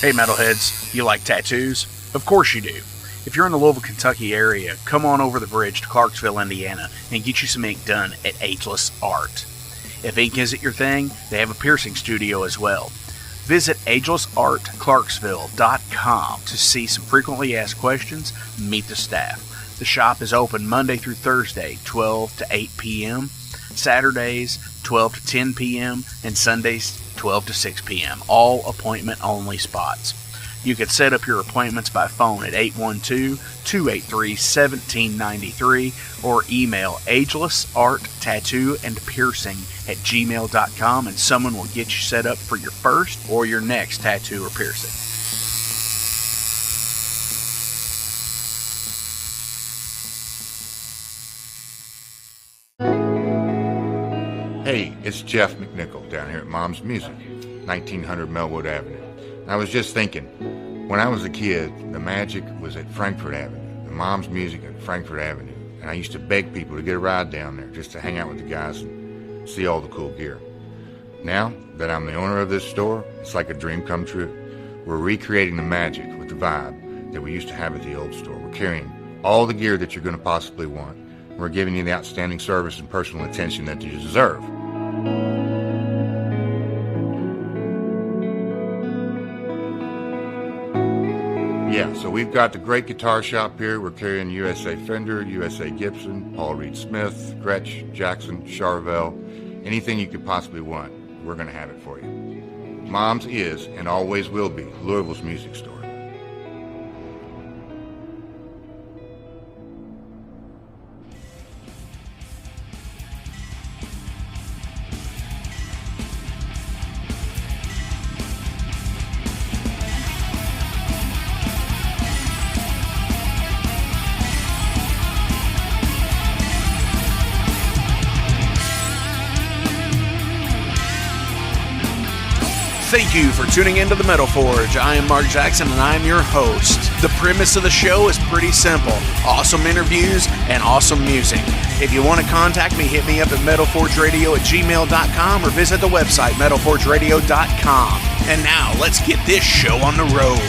Hey metalheads, you like tattoos? Of course you do. If you're in the Louisville, Kentucky area, come on over the bridge to Clarksville, Indiana, and get you some ink done at Ageless Art. If ink isn't your thing, they have a piercing studio as well. Visit agelessartclarksville.com to see some frequently asked questions, meet the staff. The shop is open Monday through Thursday, 12 to 8 p.m., Saturdays, 12 to 10 p.m., and Sundays, 12 to 6 p.m., all appointment-only spots. You can set up your appointments by phone at 812-283-1793 or email agelessarttattooandpiercing@gmail.com and someone will get you set up for your first or your next tattoo or piercing. Hey, it's Jeff McNichol down here at Mom's Music, 1900 Melwood Avenue. I was just thinking, when I was a kid, the magic was at Frankfort Avenue, the Mom's Music at Frankfort Avenue, and I used to beg people to get a ride down there just to hang out with the guys and see all the cool gear. Now that I'm the owner of this store, it's like a dream come true. We're recreating the magic with the vibe that we used to have at the old store. We're carrying all the gear that you're going to possibly want. We're giving you the outstanding service and personal attention that you deserve. Yeah, so we've got the great guitar shop here. We're carrying USA Fender, USA Gibson, Paul Reed Smith, Gretsch, Jackson, Charvel. Anything you could possibly want, we're going to have it for you. Mom's is and always will be Louisville's music store. Thank you for tuning into the Metal Forge. I am Mark Jackson and I am your host. The premise of the show is pretty simple. Awesome interviews and awesome music. If you want to contact me, hit me up at metalforgeradio@gmail.com or visit the website metalforgeradio.com. And now let's get this show on the road.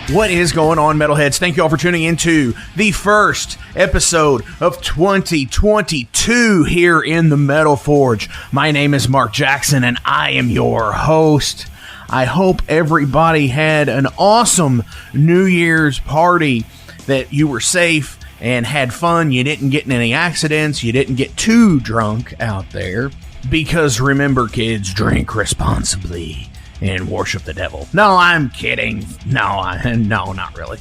What is going on, metalheads? Thank you all for tuning into the first episode of 2022 here in the Metal Forge. My name is Mark Jackson and I am your host. I hope everybody had an awesome New Year's party, that you were safe and had fun. You didn't get in any accidents. You didn't get too drunk out there. Because remember, kids, drink responsibly and worship the devil. No, I'm kidding. No, not really.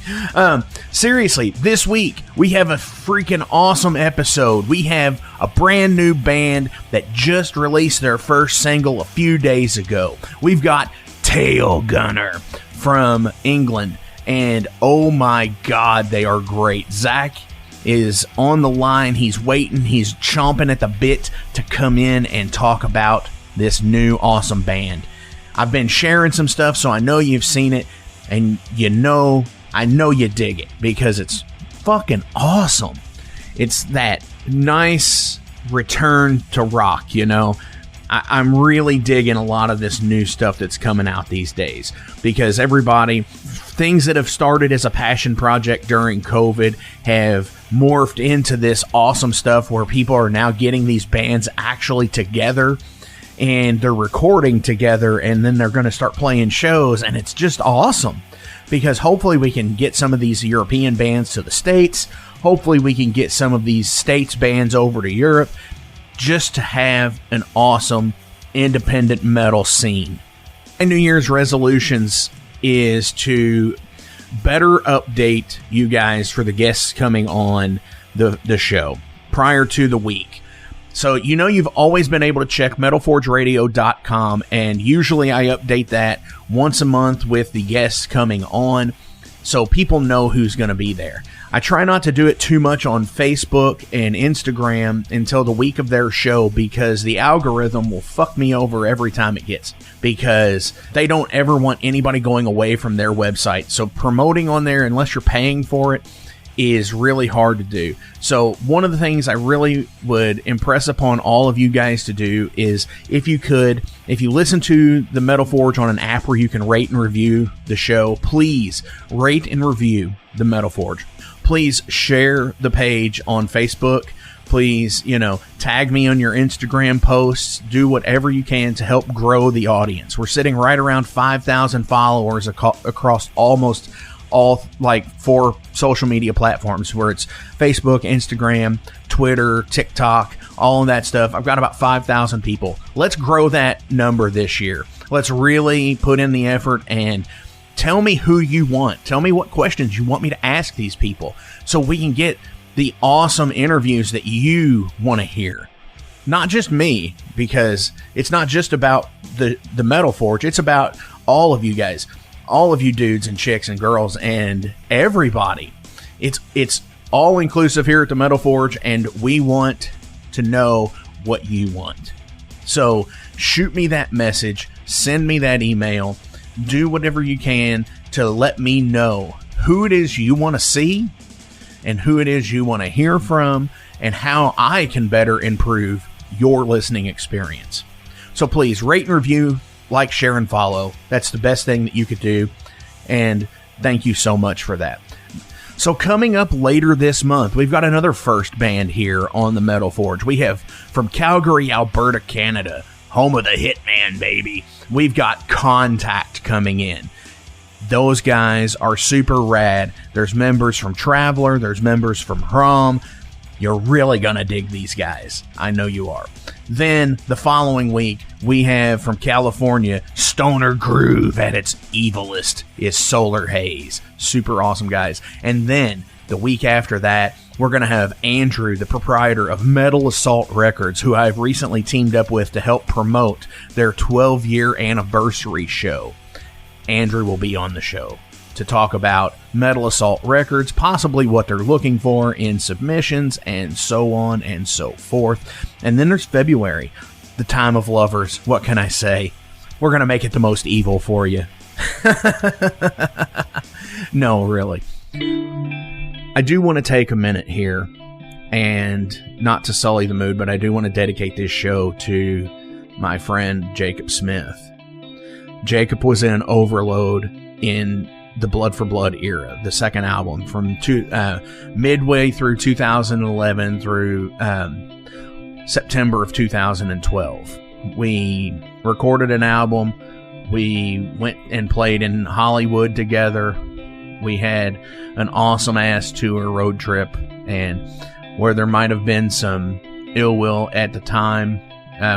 Seriously, this week we have a freaking awesome episode. We have a brand new band that just released their first single a few days ago. We've got Tailgunner from England, and oh my god, they are great. Zach is on the line. He's waiting. He's chomping at the bit to come in and talk about this new awesome band. I've been sharing some stuff, so I know you've seen it, and I know you dig it, because it's fucking awesome. It's that nice return to rock, you know? I'm really digging a lot of this new stuff that's coming out these days, because things that have started as a passion project during COVID have morphed into this awesome stuff where people are now getting these bands actually together, and they're recording together, and then they're going to start playing shows, and it's just awesome, because hopefully we can get some of these European bands to the States. Hopefully we can get some of these States bands over to Europe, just to have an awesome independent metal scene. My New Year's resolutions is to better update you guys for the guests coming on the show prior to the week. So, you know, you've always been able to check metalforgeradio.com, and usually I update that once a month with the guests coming on, so people know who's going to be there. I try not to do it too much on Facebook and Instagram until the week of their show, because the algorithm will fuck me over every time it gets, because they don't ever want anybody going away from their website. So promoting on there, unless you're paying for it, is really hard to do. So one of the things I really would impress upon all of you guys to do is, if you listen to the Metal Forge on an app where you can rate and review the show, please rate and review the Metal Forge. Please share the page on Facebook. Please, tag me on your Instagram posts. Do whatever you can to help grow the audience. We're sitting right around 5,000 followers across almost all 4 social media platforms, where it's Facebook, Instagram, Twitter, TikTok, all of that stuff. I've got about 5,000 people. Let's grow that number this year. Let's really put in the effort and tell me who you want. Tell me what questions you want me to ask these people so we can get the awesome interviews that you want to hear. Not just me, because it's not just about the Metal Forge. It's about all of you guys, all of you dudes and chicks and girls and everybody. It's all inclusive here at the Metal Forge, and we want to know what you want. So shoot me that message, send me that email, do whatever you can to let me know who it is you want to see and who it is you want to hear from, and how I can better improve your listening experience. So please rate and review, like, share, and follow. That's the best thing that you could do, and thank you so much for that. So coming up later this month, we've got another first band here on the Metal Forge. We have from Calgary, Alberta, Canada, home of the Hitman, baby. We've got Contact coming in. Those guys are super rad. There's members from Traveler. There's members from Hrom. You're really going to dig these guys. I know you are. Then the following week, we have from California, Stoner Groove at its evilest is Solar Haze. Super awesome guys. And then the week after that, we're going to have Andrew, the proprietor of Metal Assault Records, who I've recently teamed up with to help promote their 12-year anniversary show. Andrew will be on the show to talk about Metal Assault Records, possibly what they're looking for in submissions, and so on and so forth. And then there's February, the time of lovers. What can I say? We're going to make it the most evil for you. No, really. I do want to take a minute here, and not to sully the mood, but I do want to dedicate this show to my friend Jacob Smith. Jacob was in Overload in the Blood for Blood era, the second album, from midway through 2011 through September of 2012. We recorded an album. We went and played in Hollywood together. We had an awesome-ass tour road trip, and where there might have been some ill will at the time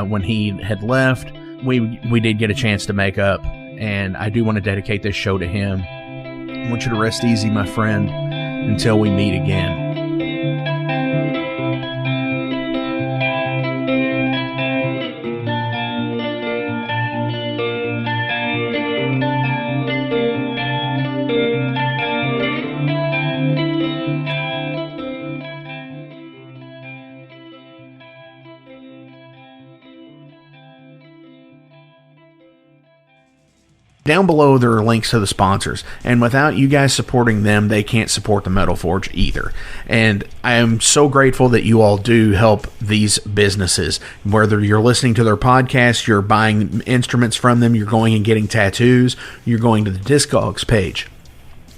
when he had left, we did get a chance to make up, and I do want to dedicate this show to him. I want you to rest easy, my friend, until we meet again. Down below, there are links to the sponsors, and without you guys supporting them, they can't support the Metal Forge either. And I am so grateful that you all do help these businesses. Whether you're listening to their podcast, you're buying instruments from them, you're going and getting tattoos, you're going to the Discogs page.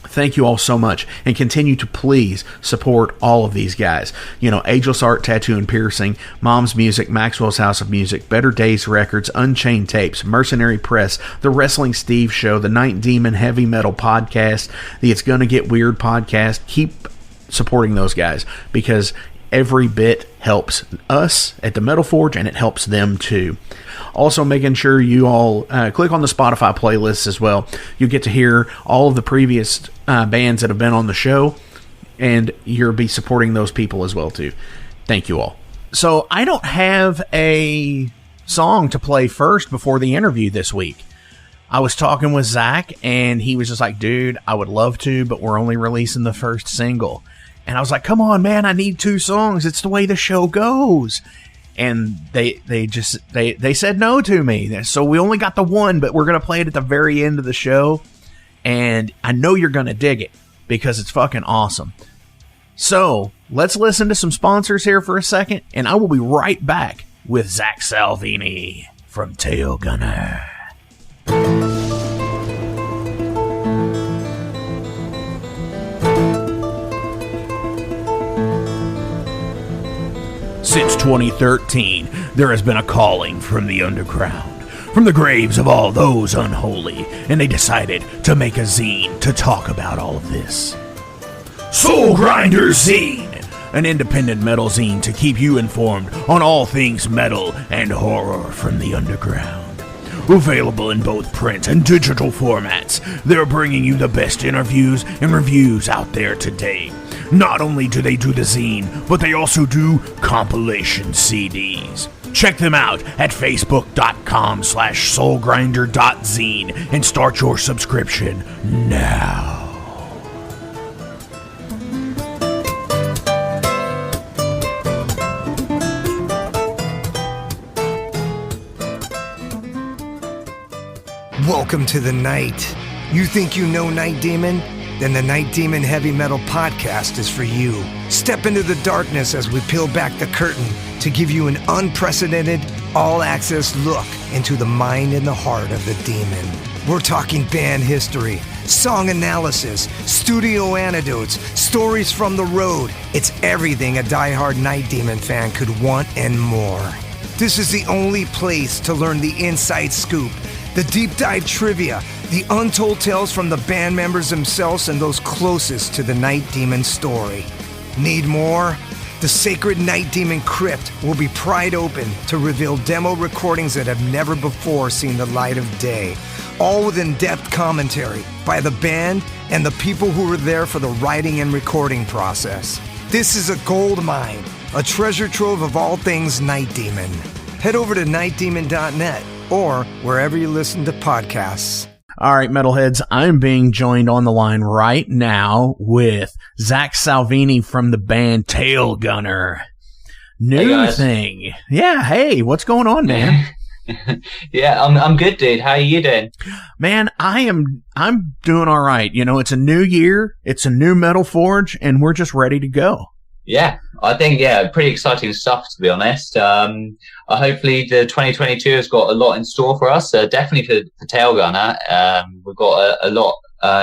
Thank you all so much, and continue to please support all of these guys. Ageless Art, Tattoo and Piercing, Mom's Music, Maxwell's House of Music, Better Days Records, Unchained Tapes, Mercenary Press, The Wrestling Steve Show, The Night Demon Heavy Metal Podcast, the It's Gonna Get Weird Podcast. Keep supporting those guys, because every bit helps us at the Metal Forge, and it helps them too. Also, making sure you all click on the Spotify playlists as well. You get to hear all of the previous bands that have been on the show, and you'll be supporting those people as well too. Thank you all. So I don't have a song to play first before the interview this week. I was talking with Zach, and he was just like, dude, I would love to, but we're only releasing the first single. And I was like, come on, man, I need 2 songs. It's the way the show goes. And they said no to me. So we only got the one, but we're going to play it at the very end of the show. And I know you're going to dig it, because it's fucking awesome. So let's listen to some sponsors here for a second, and I will be right back with Zach Salvini from Tailgunner. Since 2013, there has been a calling from the underground, from the graves of all those unholy, and they decided to make a zine to talk about all of this. Soulgrinder Zine, an independent metal zine to keep you informed on all things metal and horror from the underground. Available in both print and digital formats, they're bringing you the best interviews and reviews out there today. Not only do they do the zine, but they also do compilation CDs. Check them out at facebook.com/soulgrinder.zine and start your subscription now. Welcome to the night. You think you know Night Demon? Then the Night Demon Heavy Metal Podcast is for you. Step into the darkness as we peel back the curtain to give you an unprecedented, all-access look into the mind and the heart of the demon. We're talking band history, song analysis, studio anecdotes, stories from the road. It's everything a diehard Night Demon fan could want and more. This is the only place to learn the inside scoop, the deep dive trivia, the untold tales from the band members themselves and those closest to the Night Demon story. Need more? The Sacred Night Demon Crypt will be pried open to reveal demo recordings that have never before seen the light of day, all with in-depth commentary by the band and the people who were there for the writing and recording process. This is a gold mine, a treasure trove of all things Night Demon. Head over to nightdemon.net or wherever you listen to podcasts. All right, metalheads, I'm being joined on the line right now with Zach Salvini from the band Tailgunner. New thing. Yeah, hey, what's going on, man? Yeah, I'm good, dude. How are you doing? Man, I'm doing all right. You know, it's a new year, it's a new Metal Forge, and we're just ready to go. Yeah, I think, pretty exciting stuff, to be honest. Hopefully the 2022 has got a lot in store for us. Definitely for Tailgunner. We've got a lot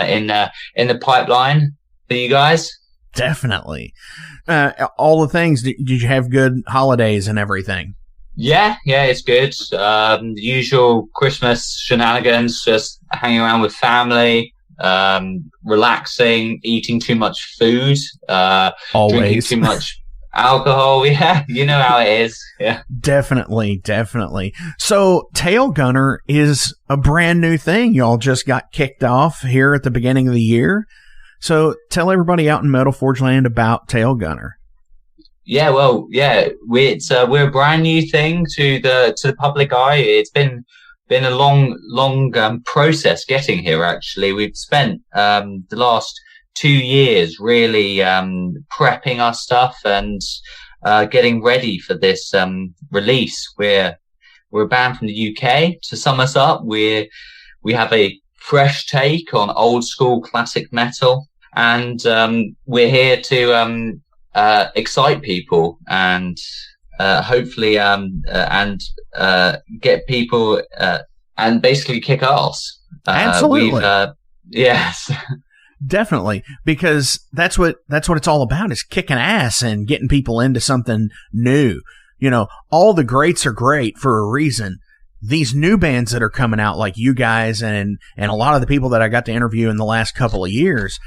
in the pipeline for you guys. Definitely. All the things. Did you have good holidays and everything? Yeah, it's good. The usual Christmas shenanigans, just hanging around with family. Relaxing, eating too much food, drinking too much alcohol. Yeah, you know how it is. Yeah, definitely. So Tailgunner is a brand new thing. Y'all just got kicked off here at the beginning of the year. So tell everybody out in Metal Forge Land about Tailgunner. Yeah, we're a brand new thing to the public eye. It's been a long process getting here. Actually, we've spent the last 2 years really prepping our stuff and getting ready for this release. We're a band from the UK. To sum us up, we have a fresh take on old school classic metal, and we're here to excite people and hopefully get people and basically kick ass. Absolutely. Yes. Definitely, because that's what it's all about, is kicking ass and getting people into something new. You know, all the greats are great for a reason. These new bands that are coming out, like you guys and a lot of the people that I got to interview in the last couple of years,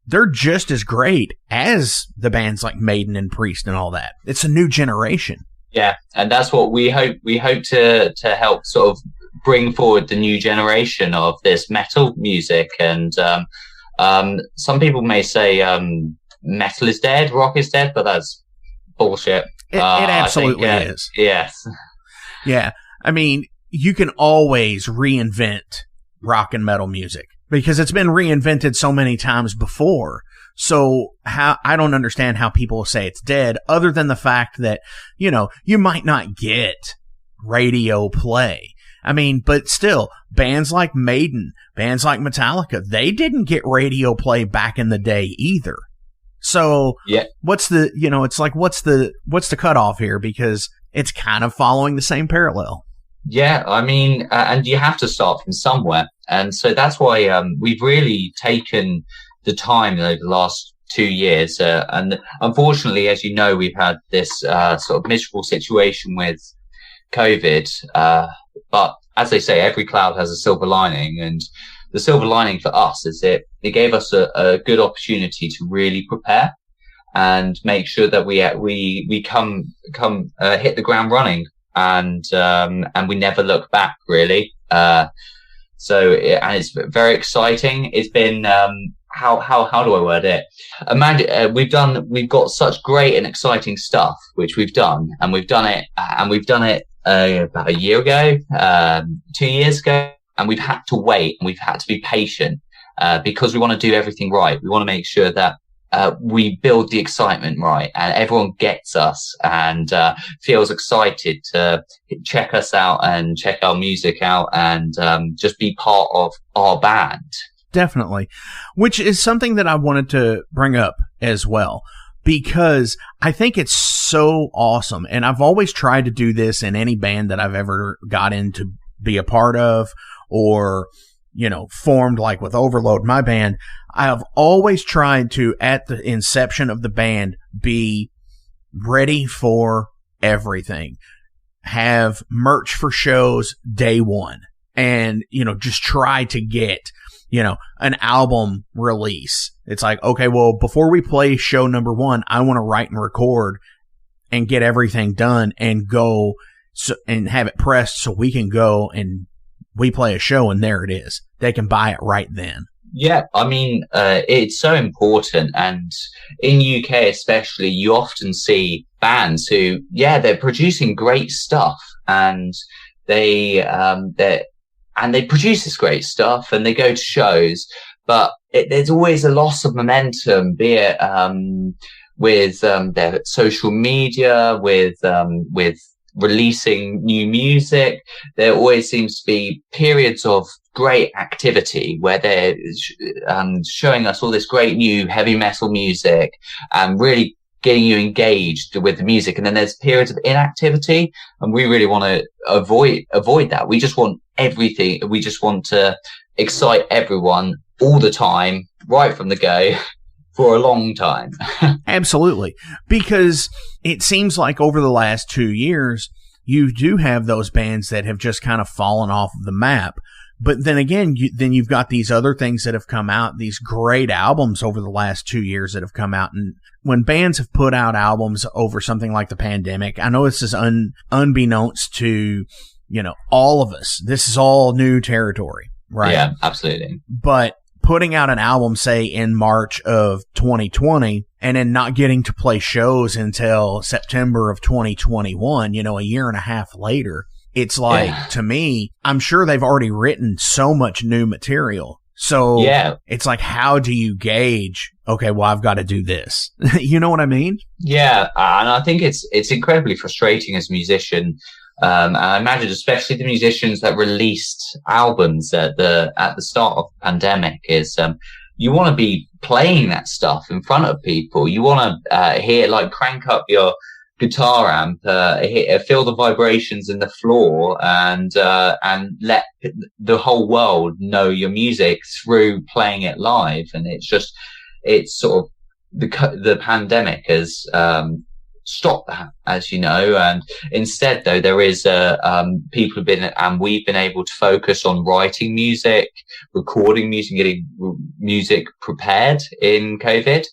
they're just as great as the bands like Maiden and Priest and all that. It's a new generation. Yeah, and that's what we hope to help sort of bring forward the new generation of this metal music. And some people may say metal is dead, rock is dead, but that's bullshit. It absolutely is. Yes. Yeah. I mean, you can always reinvent rock and metal music because it's been reinvented so many times before. So I don't understand how people say it's dead, other than the fact that, you know, you might not get radio play. I mean, but still, bands like Maiden, bands like Metallica, they didn't get radio play back in the day either. So what's the, it's like, what's the cutoff here? Because it's kind of following the same parallel. Yeah, I mean, and you have to start from somewhere. And so that's why we've really taken the time over the last 2 years. And unfortunately, as you know, we've had this sort of miserable situation with COVID. But as they say, every cloud has a silver lining. And the silver lining for us is it gave us a good opportunity to really prepare and make sure that we come hit the ground running. And we never look back, really. And it's very exciting. It's been, how do I word it? Imagine, we've got such great and exciting stuff, which we've done, and we've done it about a year ago, 2 years ago, and we've had to wait and we've had to be patient, because we want to do everything right. We want to make sure that we build the excitement right, and everyone gets us and feels excited to check us out and check our music out and just be part of our band. Definitely, which is something that I wanted to bring up as well, because I think it's so awesome. And I've always tried to do this in any band that I've ever got in to be a part of, or formed, like with Overload, my band. I have always tried to, at the inception of the band, be ready for everything. Have merch for shows day one. And, just try to get, an album release. It's like, okay, well, before we play show number 1, I want to write and record and get everything done and go and have it pressed so we can go and we play a show and there it is. They can buy it right then. Yeah, I mean, it's so important. And in UK especially, you often see bands who, they're producing great stuff, and they produce this great stuff and they go to shows, but there's always a loss of momentum, be it with their social media, with releasing new music. There always seems to be periods of great activity where they're showing us all this great new heavy metal music and really getting you engaged with the music. And then there's periods of inactivity, and we really want to avoid that. We just want everything. We just want to excite everyone all the time, right from the go, for a long time. Absolutely. Because it seems like over the last 2 years, you do have those bands that have just kind of fallen off the map. But then again, you've got these other things that have come out, these great albums over the last 2 years that have come out. And when bands have put out albums over something like the pandemic, I know this is unbeknownst to, all of us. This is all new territory, right? Yeah, absolutely. But putting out an album, say, in March of 2020, and then not getting to play shows until September of 2021, a year and a half later, it's like, to me, I'm sure they've already written so much new material. So it's like, how do you gauge, okay, well, I've got to do this. You know what I mean? Yeah. And I think it's incredibly frustrating as a musician. And I imagine especially the musicians that released albums at the start of the pandemic is, you want to be playing that stuff in front of people. You want to crank up your guitar amp, feel the vibrations in the floor, and let the whole world know your music through playing it live. And it's sort of the pandemic has stop that, as you know. And instead, though, there is people we've been able to focus on writing music, recording music, getting music prepared in COVID.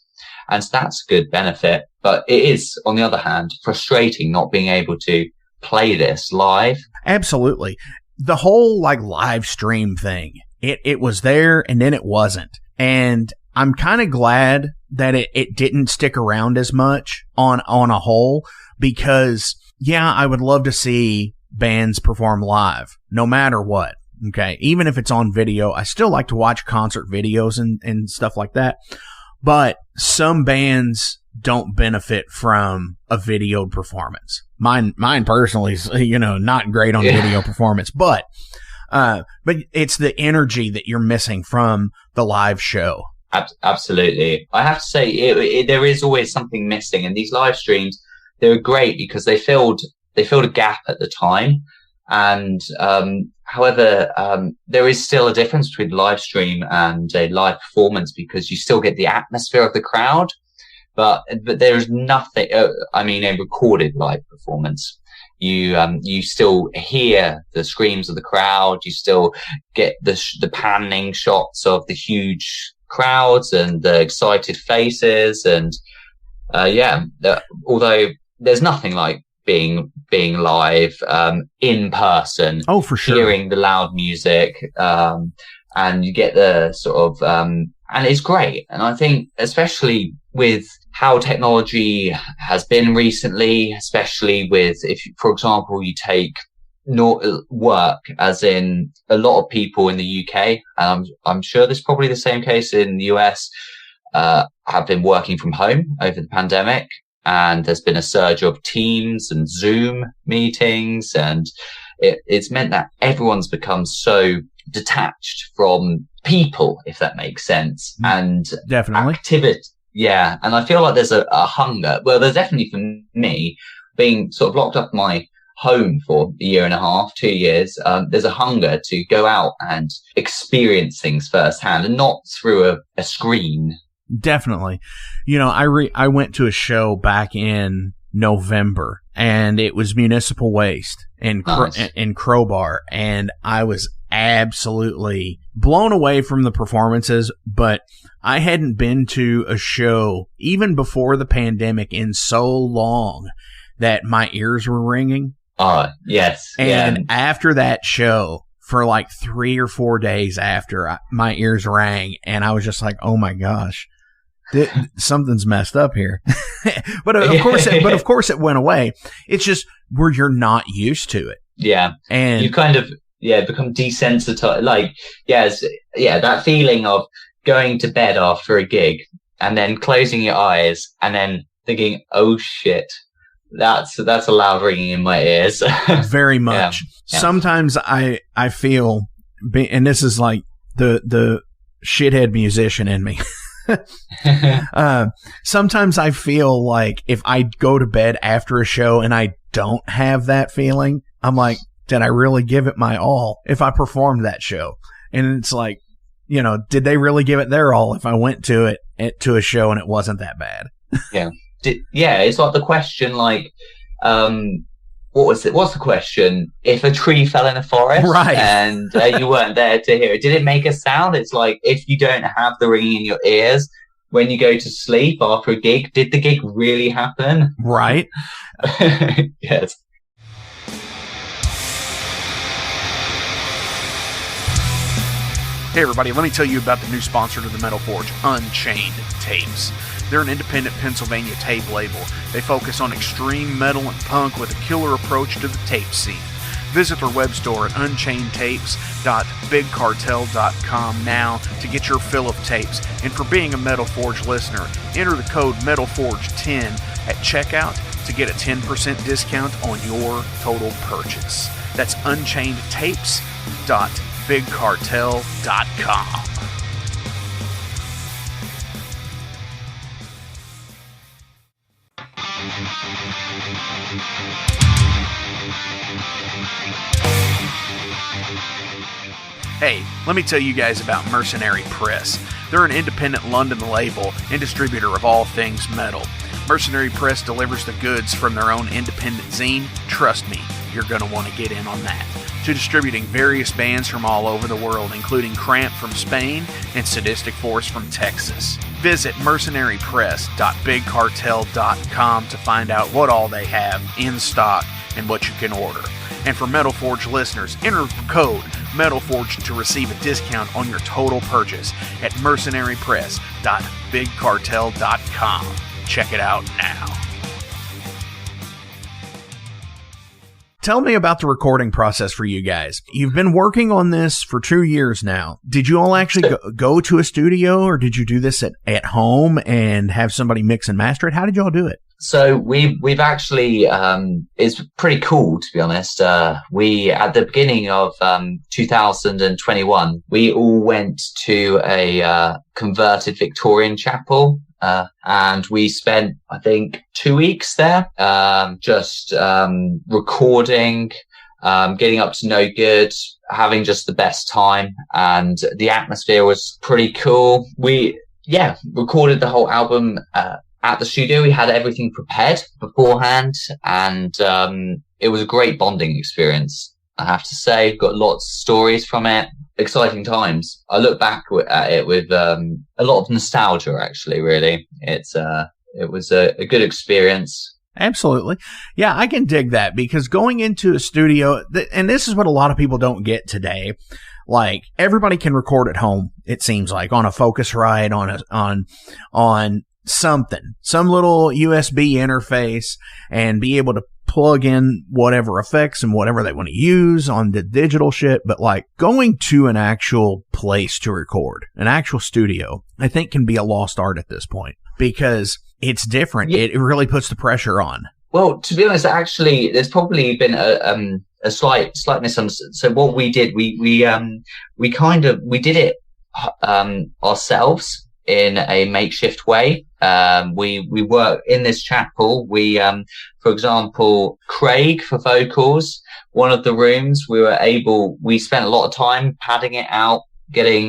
And so that's a good benefit. But it is, on the other hand, frustrating not being able to play this live. Absolutely. The whole live stream thing, it was there and then it wasn't. And I'm kind of glad that it didn't stick around as much on a whole, because I would love to see bands perform live no matter what. Okay. Even if it's on video, I still like to watch concert videos and stuff like that. But some bands don't benefit from a videoed performance. Mine personally is, not great on video performance, but it's the energy that you're missing from the live show. Absolutely. I have to say, there is always something missing, and these live streams, they were great because they filled a gap at the time. And however, there is still a difference between live stream and a live performance because you still get the atmosphere of the crowd, but there's nothing. A recorded live performance, you still hear the screams of the crowd. You still get the panning shots of the huge crowds and the excited faces, and although there's nothing like being live in person. Oh, for sure. Hearing the loud music, and you get the sort of and it's great. And I think especially with how technology has been recently, especially with, if for example you take work, as in a lot of people in the UK, and I'm sure there's probably the same case in the US, have been working from home over the pandemic. And there's been a surge of Teams and Zoom meetings, and it's meant that everyone's become so detached from people, if that makes sense, and definitely activity. Yeah, and I feel like there's a hunger. Well, there's definitely for me, being sort of locked up in my home for a year and a half, 2 years. There's a hunger to go out and experience things firsthand, and not through a screen. Definitely. I went to a show back in November, and it was Municipal Waste in Crowbar, and I was absolutely blown away from the performances, but I hadn't been to a show even before the pandemic in so long that my ears were ringing. Yes. And after that show, for like 3 or 4 days after, my ears rang, and I was just like, oh my gosh. Something's messed up here. but of course it went away. It's just where you're not used to it. Yeah. And you kind of become desensitized. Like, that feeling of going to bed after a gig and then closing your eyes and then thinking, oh shit, that's a loud ringing in my ears. Very much. Yeah. Sometimes I feel, and this is like the shithead musician in me. Sometimes I feel like if I go to bed after a show and I don't have that feeling, I'm like, did I really give it my all if I performed that show? And it's like, did they really give it their all if I went to a show and it wasn't that bad? It's like the question, like, what's the question? If a tree fell in a forest, right, and you weren't there to hear it, did it make a sound? It's like, if you don't have the ringing in your ears when you go to sleep after a gig, did the gig really happen? Right. Yes. Hey everybody, let me tell you about the new sponsor to the Metal Forge, Unchained Tapes. They're an independent Pennsylvania tape label. They focus on extreme metal and punk with a killer approach to the tape scene. Visit their web store at unchainedtapes.bigcartel.com now to get your fill of tapes. And for being a Metal Forge listener, enter the code METALFORGE10 at checkout to get a 10% discount on your total purchase. That's unchainedtapes.bigcartel.com. Hey, let me tell you guys about Mercenary Press. They're an independent London label and distributor of all things metal. Mercenary Press delivers the goods from their own independent zine. Trust me, you're going to want to get in on that. To distributing various bands from all over the world, including Cramp from Spain and Sadistic Force from Texas. Visit mercenarypress.bigcartel.com to find out what all they have in stock and what you can order. And for Metal Forge listeners, enter the code METALFORGE to receive a discount on your total purchase at mercenarypress.bigcartel.com. Check it out now. Tell me about the recording process for you guys. You've been working on this for 2 years now. Did you all actually go to a studio, or did you do this at home and have somebody mix and master it? How did y'all do it? So we've actually, it's pretty cool, to be honest. We, at the beginning of 2021, we all went to a converted Victorian chapel, and we spent, I think, 2 weeks there, just recording, getting up to no good, having just the best time, and the atmosphere was pretty cool. We recorded the whole album at the studio. We had everything prepared beforehand, and it was a great bonding experience, I have to say. Got lots of stories from it. Exciting times. I look back at it with a lot of nostalgia, actually, really. It was a good experience. Absolutely. Yeah, I can dig that, because going into a studio, and this is what a lot of people don't get today. Like, everybody can record at home, it seems like, on a Focusrite, on something, some little USB interface, and be able to plug in whatever effects and whatever they want to use on the digital shit. But like, going to an actual place to record, an actual studio, I think can be a lost art at this point, because it's different. Yeah. It really puts the pressure on. Well, to be honest, actually, there's probably been a slight misunderstanding. So what we did, we did it ourselves in a makeshift way. We work in this chapel. For example, Craig for vocals, one of the rooms we spent a lot of time padding it out, getting,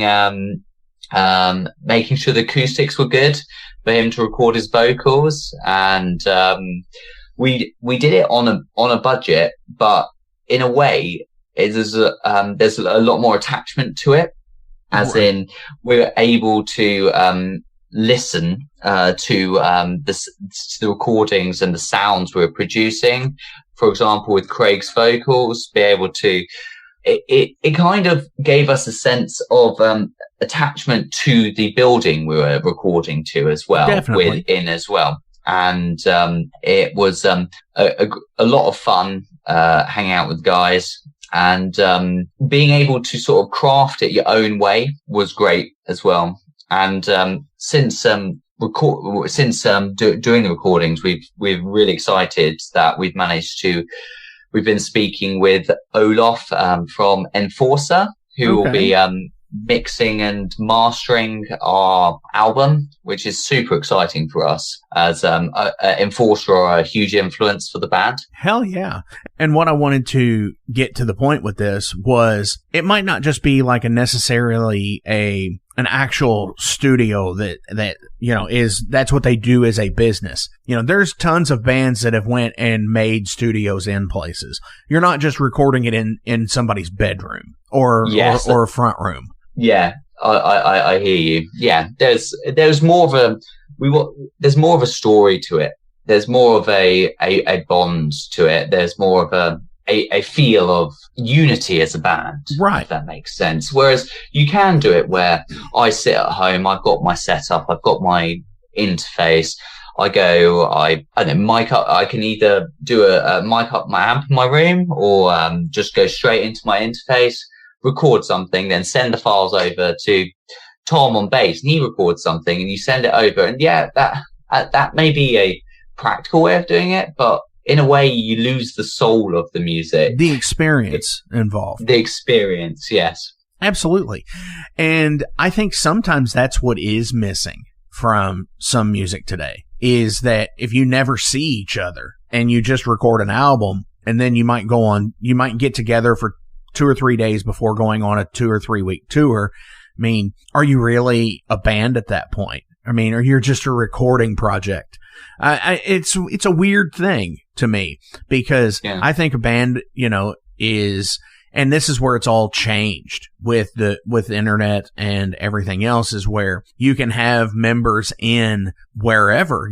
making sure the acoustics were good for him to record his vocals. And, we did it on a budget, but in a way, there's a lot more attachment to it, as right. In we're able to listen to the recordings and the sounds we're producing. For example, with Craig's vocals, be able to it kind of gave us a sense of attachment to the building we were recording to as well. Definitely. Within as well. And it was a lot of fun hanging out with guys, and being able to sort of craft it your own way was great as well. And since doing the recordings, we're really excited that we've been speaking with Olof from Enforcer, who will be mixing and mastering our album, which is super exciting for us, as Enforcer are a huge influence for the band. Hell yeah. And what I wanted to get to the point with this was, it might not just be like necessarily an actual studio that that's what they do as a business. There's tons of bands that have went and made studios in places. You're not just recording it in somebody's bedroom or a front room. Yeah, I hear you. Yeah, there's more of a story to it. There's more of a bond to it. There's more of a feel of unity as a band. Right. If that makes sense. Whereas you can do it where I sit at home, I've got my setup, I've got my interface. I can either do a mic up my amp in my room, or just go straight into my interface, record something, then send the files over to Tom on bass, and he records something, and you send it over. And yeah, that may be a practical way of doing it, but in a way you lose the soul of the music. The experience involved. The experience, yes. Absolutely. And I think sometimes that's what is missing from some music today, is that if you never see each other and you just record an album, and then you might get together for 2 or 3 days before going on a 2 or 3 week tour. I mean, are you really a band at that point? I mean, or you're just a recording project? It's a weird thing to me, because I think a band, is, and this is where it's all changed with the internet and everything else, is where you can have members in wherever,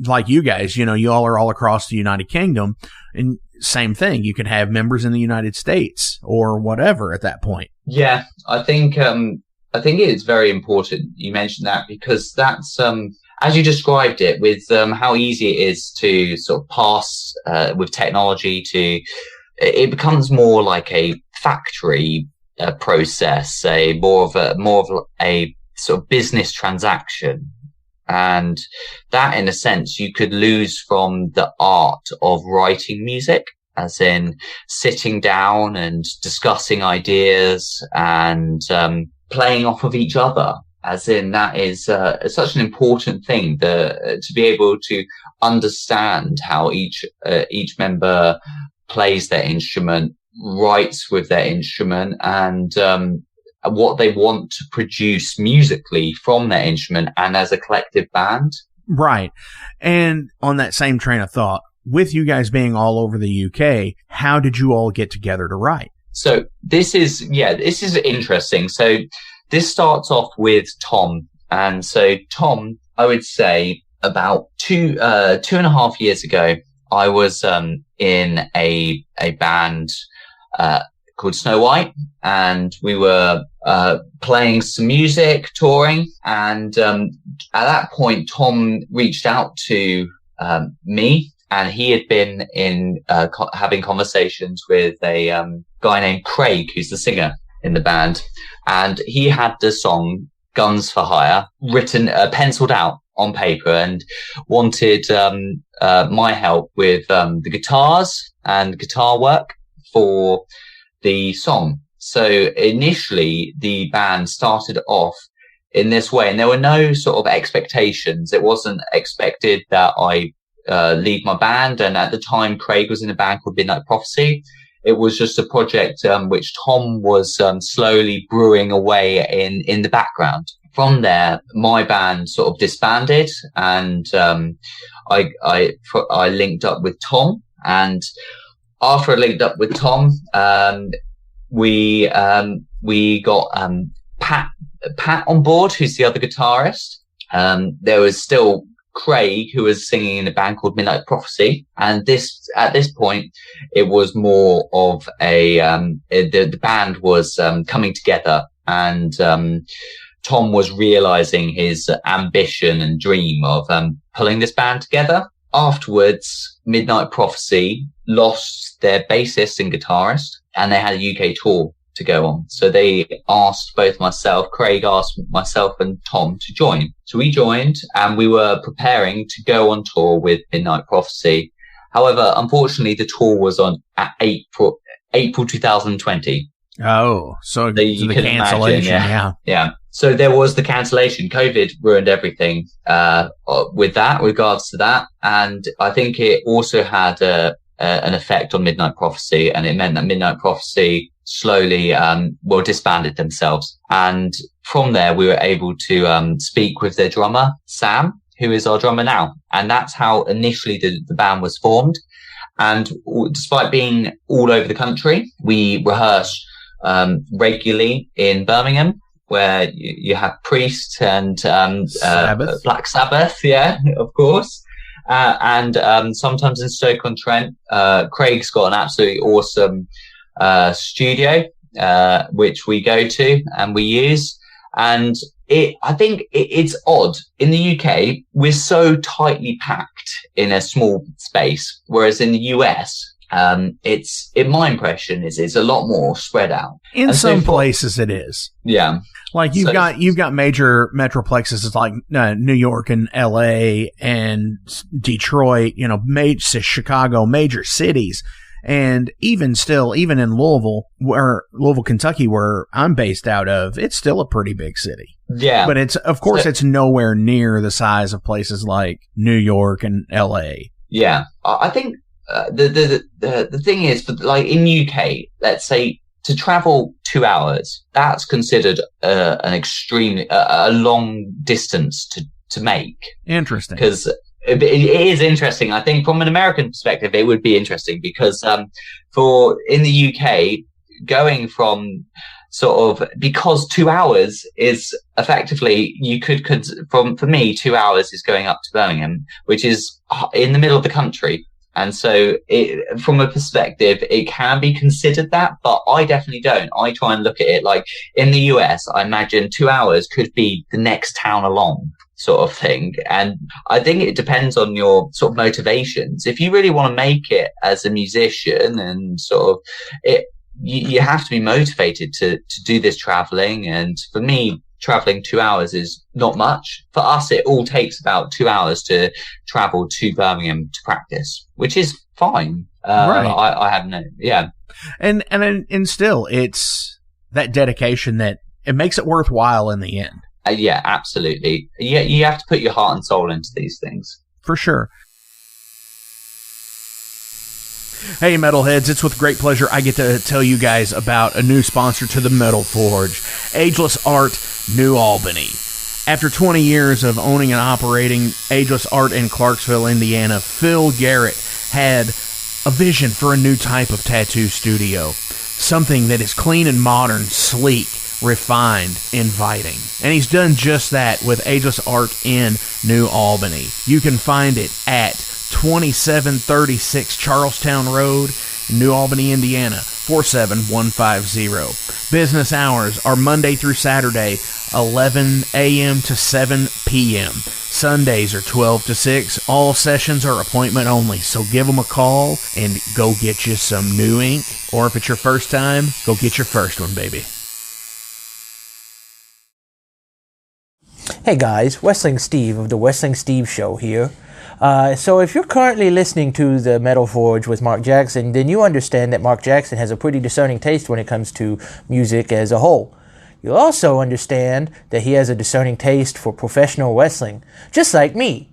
like you guys, you all are all across the United Kingdom, and same thing. You can have members in the United States or whatever at that point. Yeah, I think it is very important you mentioned that, because that's, as you described it, with how easy it is to sort of pass with technology it becomes more like a factory process, more of a sort of business transaction. And that, in a sense, you could lose from the art of writing music, as in sitting down and discussing ideas and playing off of each other. As in, that is such an important thing, to be able to understand how each member plays their instrument, writes with their instrument, and what they want to produce musically from their instrument and as a collective band. Right. And on that same train of thought, with you guys being all over the UK, how did you all get together to write? So this is interesting. So this starts off with Tom. And so Tom, I would say about 2.5 years ago, I was in a band called Snow White, and we were playing some music, touring. And at that point, Tom reached out to me, and he had been having conversations with a guy named Craig, who's the singer in the band, and he had the song Guns for Hire written, penciled out on paper, and wanted my help with the guitars and guitar work for the song. So initially the band started off in this way, and there were no sort of expectations. It wasn't expected that I lead my band, and at the time Craig was in a band called Midnight Prophecy. It was just a project which Tom was slowly brewing away in the background. From there, my band sort of disbanded, and I linked up with Tom. And after I linked up with Tom, we got Pat on board, who's the other guitarist. There was still Craig, who was singing in a band called Midnight Prophecy, and at this point it was more of the band was coming together, and Tom was realizing his ambition and dream of pulling this band together. Afterwards, Midnight Prophecy lost their bassist and guitarist, and they had a UK tour to go on. So they asked Craig asked myself and Tom to join. So we joined, and we were preparing to go on tour with Midnight Prophecy. However, unfortunately, the tour was on at April 2020. Oh, so the cancellation, yeah. So there was the cancellation. COVID ruined everything with regards to that. And I think it also had an effect on Midnight Prophecy, and it meant that Midnight Prophecy slowly disbanded themselves. And from there, we were able to speak with their drummer, Sam, who is our drummer now. And that's how initially the band was formed. And despite being all over the country, we rehearse regularly in Birmingham, where you have Priest and Black Sabbath, of course. And sometimes in Stoke-on-Trent. Craig's got an absolutely awesome studio which we go to and we use. And I think it's odd. In the UK, we're so tightly packed in a small space, whereas in the US, my impression is it's a lot more spread out. In some places it is. Yeah. Like you've got major metroplexes like New York and LA and Detroit, Chicago, major cities. And even in Louisville, Kentucky, where I'm based out of, it's still a pretty big city. Yeah. But it's nowhere near the size of places like New York and LA. Yeah. I think the thing is, like in UK, let's say to travel 2 hours, that's considered an extremely long distance to make. Interesting. Because it is interesting. I think from an American perspective, it would be interesting because in the UK, going from because 2 hours is effectively, for me, 2 hours is going up to Birmingham, which is in the middle of the country. And so from a perspective, it can be considered that, but I definitely don't. I try and look at it like in the US, I imagine 2 hours could be the next town along sort of thing. And I think it depends on your sort of motivations. If you really want to make it as a musician and sort of you have to be motivated to do this traveling. And for me, traveling 2 hours is not much. For us, it all takes about 2 hours to travel to Birmingham to practice, which is fine. Right. I have no, yeah. And still, it's that dedication that it makes it worthwhile in the end. Yeah, absolutely. Yeah, you have to put your heart and soul into these things. For sure. Hey, Metalheads, it's with great pleasure I get to tell you guys about a new sponsor to the Metal Forge, Ageless Art, New Albany. After 20 years of owning and operating Ageless Art in Clarksville, Indiana, Phil Garrett had a vision for a new type of tattoo studio. Something that is clean and modern, sleek, refined, inviting. And he's done just that with Ageless Art in New Albany. You can find it at 2736 Charlestown Road, New Albany, Indiana, 47150. Business hours are Monday through Saturday, 11 a.m. to 7 p.m. Sundays are 12 to 6. All sessions are appointment only, so give them a call and go get you some new ink. Or if it's your first time, go get your first one, baby. Hey guys, Wrestling Steve of the Wrestling Steve Show here. So if you're currently listening to the Metal Forge with Mark Jackson, then you understand that Mark Jackson has a pretty discerning taste when it comes to music as a whole. You'll also understand that he has a discerning taste for professional wrestling, just like me.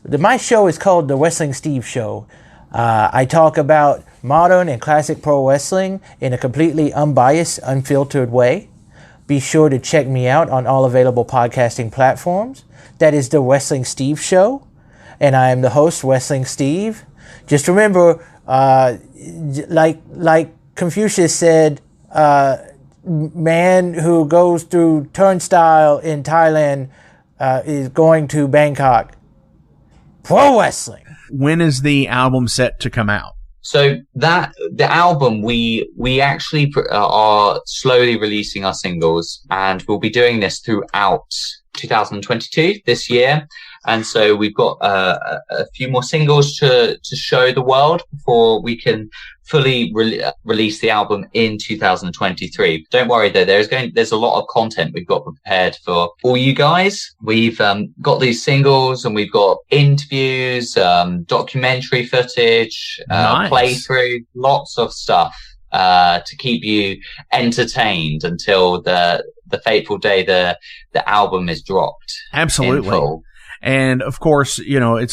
My show is called the Wrestling Steve Show. I talk about modern and classic pro wrestling in a completely unbiased, unfiltered way. Be sure to check me out on all available podcasting platforms. That is the Wrestling Steve Show. And I am the host, Wrestling Steve. Just remember, like Confucius said, man who goes through turnstile in Thailand is going to Bangkok. Pro wrestling. When is the album set to come out? So the album, we actually are slowly releasing our singles, and we'll be doing this throughout 2022 this year. And so we've got a few more singles to show the world before we can fully release the album in 2023. Don't worry though, there's a lot of content we've got prepared for all you guys. We've got these singles, and we've got interviews, documentary footage, nice. Playthrough, lots of stuff to keep you entertained until the fateful day the album is dropped. Absolutely. And of course, you know,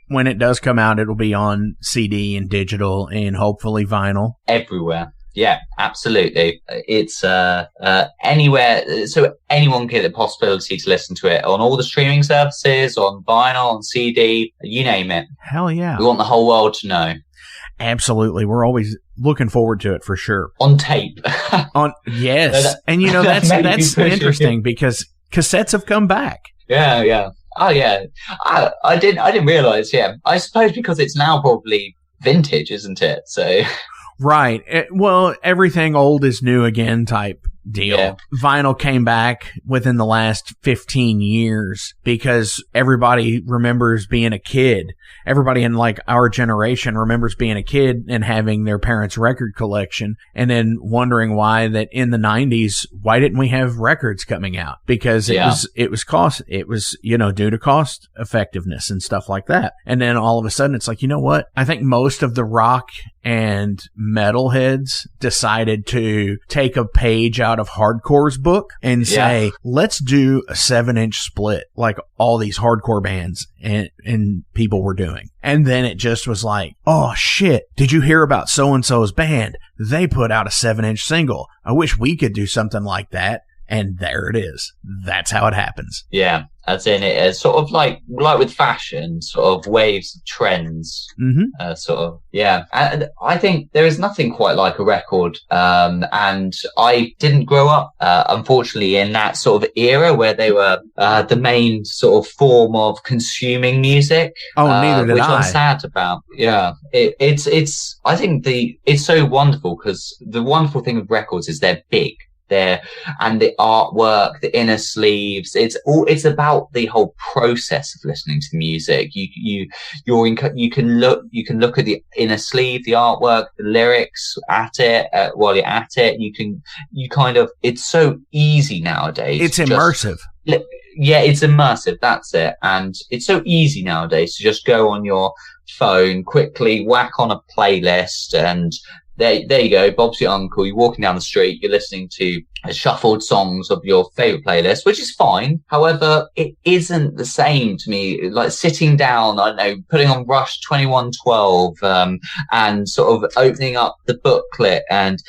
when it does come out, it'll be on CD and digital and hopefully vinyl. Everywhere. Yeah, absolutely. It's anywhere, so anyone can get the possibility to listen to it on all the streaming services, on vinyl, on CD, you name it. Hell yeah. We want the whole world to know. Absolutely. We're always looking forward to it for sure. On tape. Yes. And you know, that's interesting because cassettes have come back. Yeah. Oh yeah, I didn't realize. Yeah, I suppose because it's now probably vintage, isn't it? So, right. Well, everything old is new again type deal. Yeah. Vinyl came back within the last 15 years because everybody remembers being a kid. Everybody in like our generation remembers being a kid and having their parents' record collection and then wondering why that in the 90s, why didn't we have records coming out? Because it was, you know, due to cost effectiveness and stuff like that. And then all of a sudden it's like, you know what? I think most of the rock and metalheads decided to take a page out of hardcore's book and say, let's do a 7-inch split like all these hardcore bands and people were doing. And then it just was like, oh shit, did you hear about so-and-so's band? They put out a 7-inch single. I wish we could do something like that. And there it is. That's how it happens. Yeah, as in it's sort of like with fashion, sort of waves of trends. Mm-hmm. Sort of, yeah. And I think there is nothing quite like a record. And I didn't grow up, unfortunately, in that sort of era where they were the main sort of form of consuming music. Oh, neither did which I. I'm sad about. Yeah, it's. I think it's so wonderful because the wonderful thing with records is they're big. there, and the artwork, the inner sleeves. It's about the whole process of listening to music. You can look at the inner sleeve, the artwork, the lyrics at it while you're at it. It's so easy nowadays. It's immersive. Yeah, it's immersive. That's it. And it's so easy nowadays to just go on your phone, quickly whack on a playlist, and there you go. Bob's your uncle. You're walking down the street. You're listening to shuffled songs of your favorite playlist, which is fine. However, it isn't the same to me. Like sitting down, I don't know, putting on Rush 2112, and sort of opening up the booklet and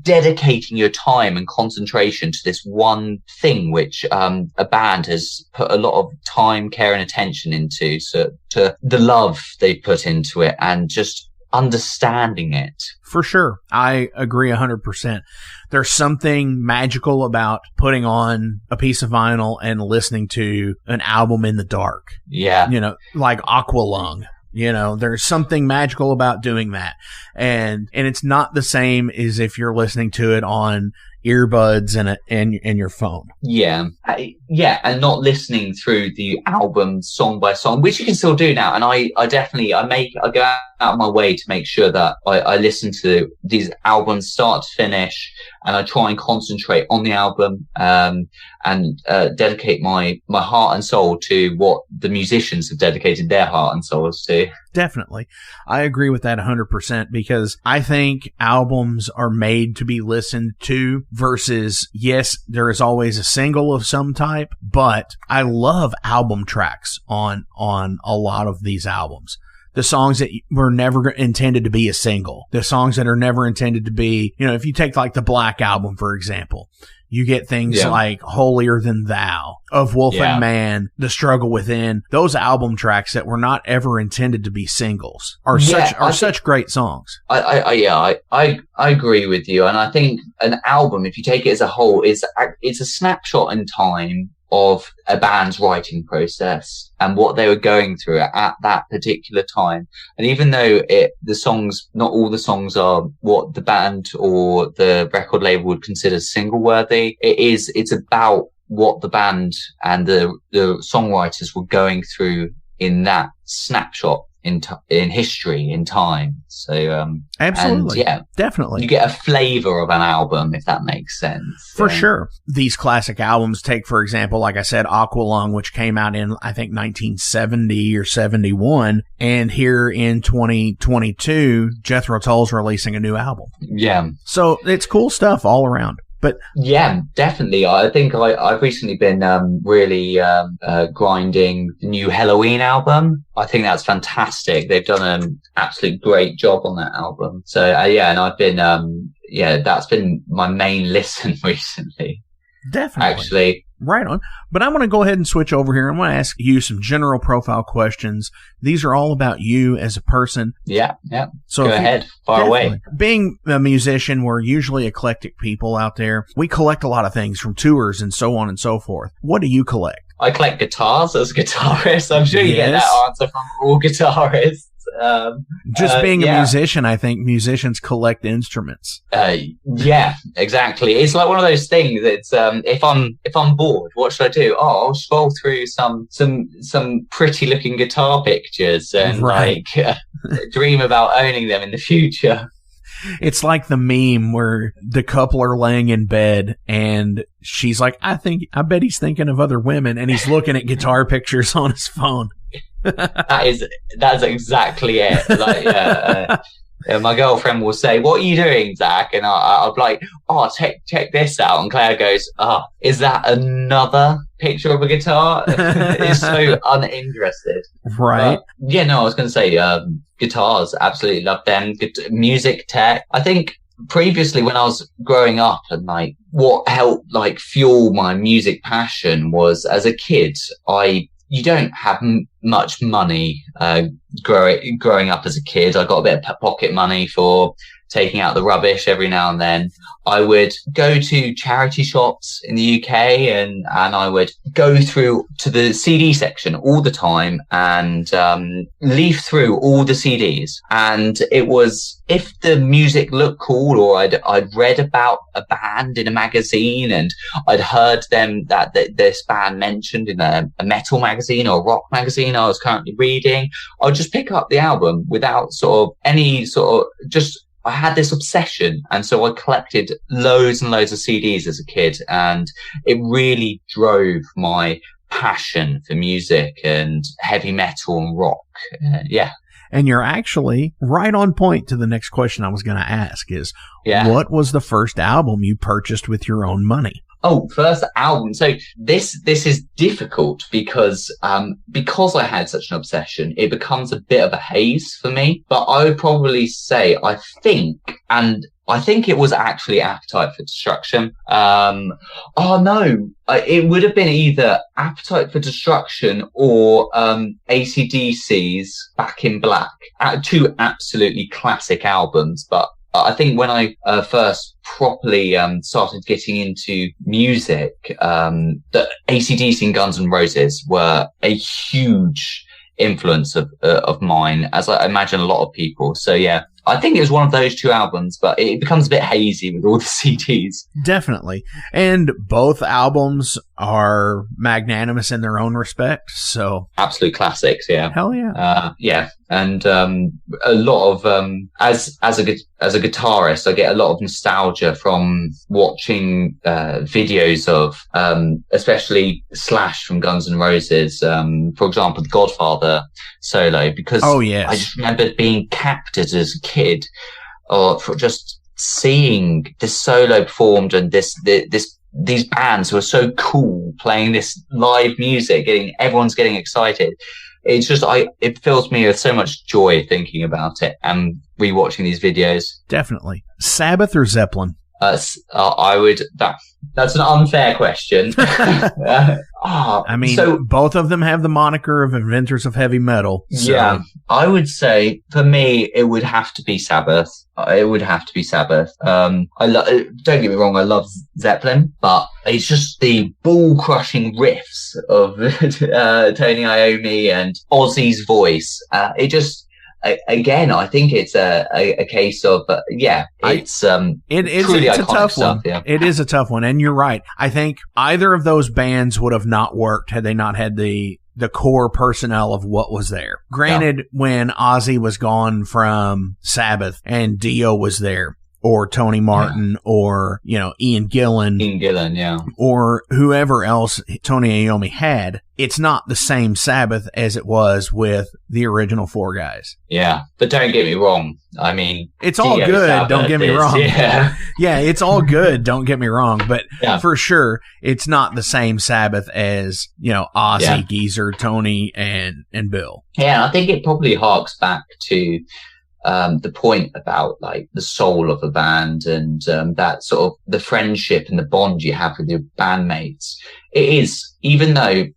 dedicating your time and concentration to this one thing, which a band has put a lot of time, care, and attention into. So to the love they put into it, and just understanding it. For sure. I agree 100%. There's something magical about putting on a piece of vinyl and listening to an album in the dark. Yeah. Like Aqualung. There's something magical about doing that. And it's not the same as if you're listening to it on earbuds and your phone. Yeah. And not listening through the album song by song, which you can still do now. And I go out of my way to make sure that I listen to these albums start to finish, and I try and concentrate on the album, and dedicate my heart and soul to what the musicians have dedicated their heart and souls to. Definitely. I agree with that 100%, because I think albums are made to be listened to versus, yes, there is always a single of some type, but I love album tracks on a lot of these albums. The songs that were never intended to be a single. The songs that are never intended to be, if you take like the Black Album, for example, you get things like Holier Than Thou, Of Wolf and Man, The Struggle Within. Those album tracks that were not ever intended to be singles are such great songs. I agree with you. And I think an album, if you take it as a whole, it's a snapshot in time of a band's writing process and what they were going through at that particular time. And even though not all the songs are what the band or the record label would consider single worthy, it's about what the band and the songwriters were going through in that snapshot in history, in time. So absolutely, and definitely, you get a flavor of an album, if that makes sense. For sure. These classic albums, take for example, like I said, Aqualung, which came out in I think 1970 or 71, and here in 2022, Jethro Tull's releasing a new album. Yeah, so it's cool stuff all around. But yeah, definitely. I think I've recently been really grinding the new Halloween album. I think that's fantastic. They've done an absolute great job on that album. So and I've been that's been my main listen recently. Definitely. Actually. Right on. But I want to go ahead and switch over here. I want to ask you some general profile questions. These are all about you as a person. Yeah. So go ahead. Fire away. Being a musician, we're usually eclectic people out there. We collect a lot of things from tours and so on and so forth. What do you collect? I collect guitars as a guitarist. I'm sure you get that answer from all guitarists. Being a musician, I think musicians collect instruments. Yeah, exactly. It's like one of those things. It's if I'm bored, what should I do? Oh, I'll scroll through some pretty looking guitar pictures and dream about owning them in the future. It's like the meme where the couple are laying in bed and she's like, I bet he's thinking of other women, and he's looking at guitar pictures on his phone. That's exactly it. Like, my girlfriend will say, "What are you doing, Zach?" And I'll be like, "Oh, check this out." And Claire goes, "Oh, is that another picture of a guitar?" It's so uninterested. Right. I was going to say guitars. Absolutely love them. Music tech. I think previously when I was growing up, and like what helped like fuel my music passion was, as a kid, you don't have much money growing up as a kid. I got a bit of pocket money for taking out the rubbish every now and then. I would go to charity shops in the UK and I would go through to the CD section all the time and leaf through all the CDs. And it was, if the music looked cool, or I'd read about a band in a magazine and I'd heard them that this band mentioned in a metal magazine or a rock magazine I was currently reading, I'd just pick up the album without sort of any sort of just, I had this obsession, and so I collected loads and loads of CDs as a kid, and it really drove my passion for music and heavy metal and rock. Yeah. And you're actually right on point to the next question I was going to ask is, what was the first album you purchased with your own money? Oh, first album. So this is difficult because I had such an obsession, it becomes a bit of a haze for me. But I would probably say, I think it was actually Appetite for Destruction. It would have been either Appetite for Destruction or AC/DC's Back in Black. Two absolutely classic albums, but I think when I first properly started getting into music, the AC/DC and Guns N' Roses were a huge influence of mine, as I imagine a lot of people. So yeah, I think it was one of those two albums, but it becomes a bit hazy with all the CDs. Definitely. And both albums are magnanimous in their own respect, so... Absolute classics, yeah. Hell yeah. Yeah. And a lot of... As a guitarist, I get a lot of nostalgia from watching videos of, especially Slash from Guns N' Roses, for example, the Godfather solo, because I just remember being captured as a kid, or for just seeing this solo performed and these bands who are so cool playing this live music, everyone's getting excited. It's just, it fills me with so much joy thinking about it and rewatching these videos. Definitely. Sabbath or Zeppelin? That's an unfair question. Both of them have the moniker of inventors of heavy metal. So. Yeah, I would say for me, it would have to be Sabbath. Don't get me wrong, I love Zeppelin, but it's just the ball-crushing riffs of Tony Iommi and Ozzy's voice. Again, I think it's a case of, it's a tough one. Yeah. It is a tough one, and you're right. I think either of those bands would have not worked had they not had the core personnel of what was there. Granted, when Ozzy was gone from Sabbath and Dio was there, or Tony Martin, or, Ian Gillan, or whoever else Tony Iommi had, it's not the same Sabbath as it was with the original four guys. Yeah, but don't get me wrong. I mean, it's all good. Sabbath don't get me wrong. Yeah, it's all good. Don't get me wrong. But for sure, it's not the same Sabbath as, Ozzy, Geezer, Tony, and Bill. Yeah, I think it probably harks back to the point about like the soul of a band and that sort of the friendship and the bond you have with your bandmates. It is, even though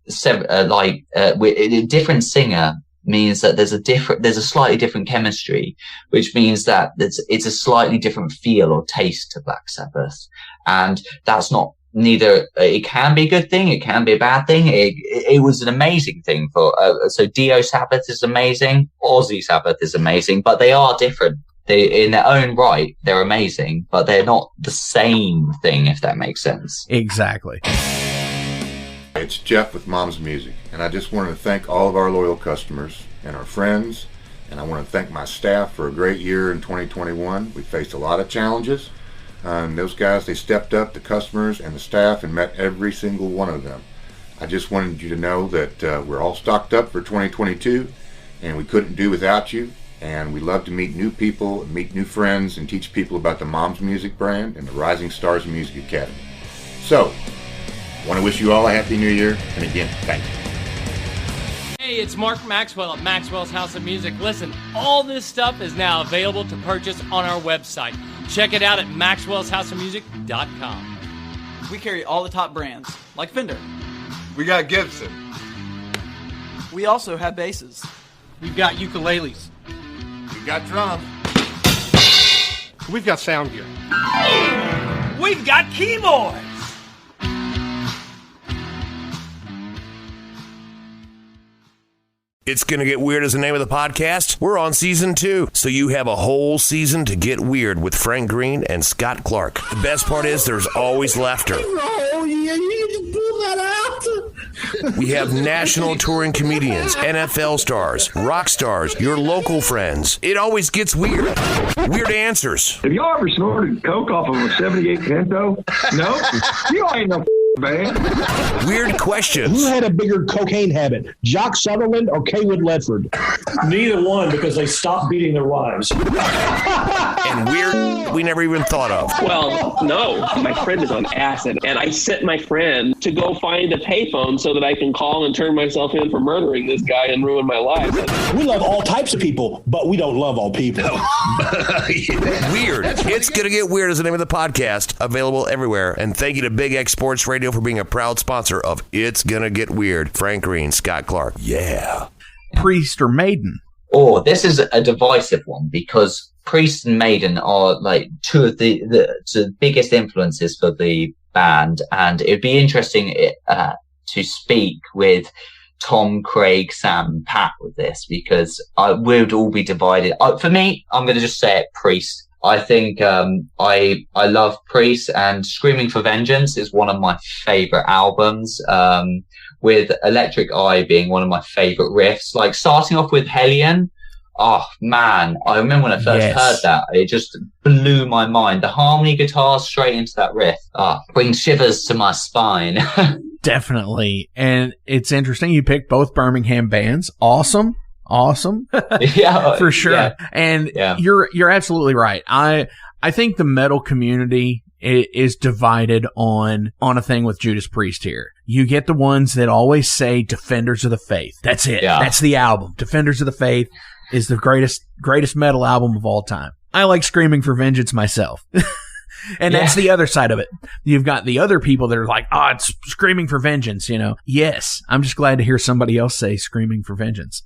a different singer means that there's a slightly different chemistry, which means that it's a slightly different feel or taste to Black Sabbath, and that's not. Neither, it can be a good thing, it can be a bad thing. It was an amazing thing so Dio Sabbath is amazing, Ozzy Sabbath is amazing, but they are different. They, in their own right, they're amazing, but they're not the same thing, if that makes sense. Exactly. It's Jeff with Mom's Music, and I just wanted to thank all of our loyal customers and our friends, and I want to thank my staff for a great year in 2021. We faced a lot of challenges. Those guys, they stepped up, the customers and the staff, and met every single one of them. I just wanted you to know that we're all stocked up for 2022, and we couldn't do without you. And we love to meet new people, meet new friends, and teach people about the Mom's Music brand and the Rising Stars Music Academy. So, I want to wish you all a Happy New Year, and again, thank you. Hey, it's Mark Maxwell at Maxwell's House of Music. Listen, all this stuff is now available to purchase on our website. Check it out at maxwellshouseofmusic.com. We carry all the top brands, like Fender. We got Gibson. We also have basses. We've got ukuleles. We got drums. We've got sound gear. We've got keyboards. It's Gonna Get Weird is the name of the podcast. We're on season 2, so you have a whole season to get weird with Frank Green and Scott Clark. The best part is there's always laughter. Oh, yeah, you just pull that out. We have national touring comedians, NFL stars, rock stars, your local friends. It always gets weird. Weird answers. Have y'all ever snorted coke off of a 78 Pinto? No? You ain't no man. Weird questions. Who had a bigger cocaine habit, Jock Sutherland or Kaywood Ledford? Neither one, because they stopped beating their wives. And weird we never even thought of. Well, no. My friend is on acid, and I sent my friend to go find a payphone so that I can call and turn myself in for murdering this guy and ruin my life. We love all types of people, but we don't love all people. Weird. It's Gonna Get Weird is the name of the podcast. Available everywhere. And thank you to Big X Sports Radio for being a proud sponsor of It's Gonna Get Weird. Frank Green, Scott Clark. Yeah. Priest or Maiden? Oh, this is a divisive one because Priest and Maiden are like two of the biggest influences for the band, and it'd be interesting to speak with Tom, Craig, Sam, Pat with this because we would all be divided. For me, I'm going to just say it, Priest. I think I love Priest, and Screaming for Vengeance is one of my favorite albums, with Electric Eye being one of my favorite riffs. Like starting off with Hellion, oh man, I remember when I first heard that, it just blew my mind. The harmony guitar straight into that riff brings shivers to my spine. Definitely. And it's interesting you picked both Birmingham bands. Awesome. Yeah, for sure. Yeah. And you're absolutely right. I think the metal community is divided on a thing with Judas Priest here. You get the ones that always say Defenders of the Faith. That's it. Yeah. That's the album. Defenders of the Faith is the greatest metal album of all time. I like Screaming for Vengeance myself. And that's the other side of it. You've got the other people that are like, it's Screaming for Vengeance, you know. Yes, I'm just glad to hear somebody else say Screaming for Vengeance.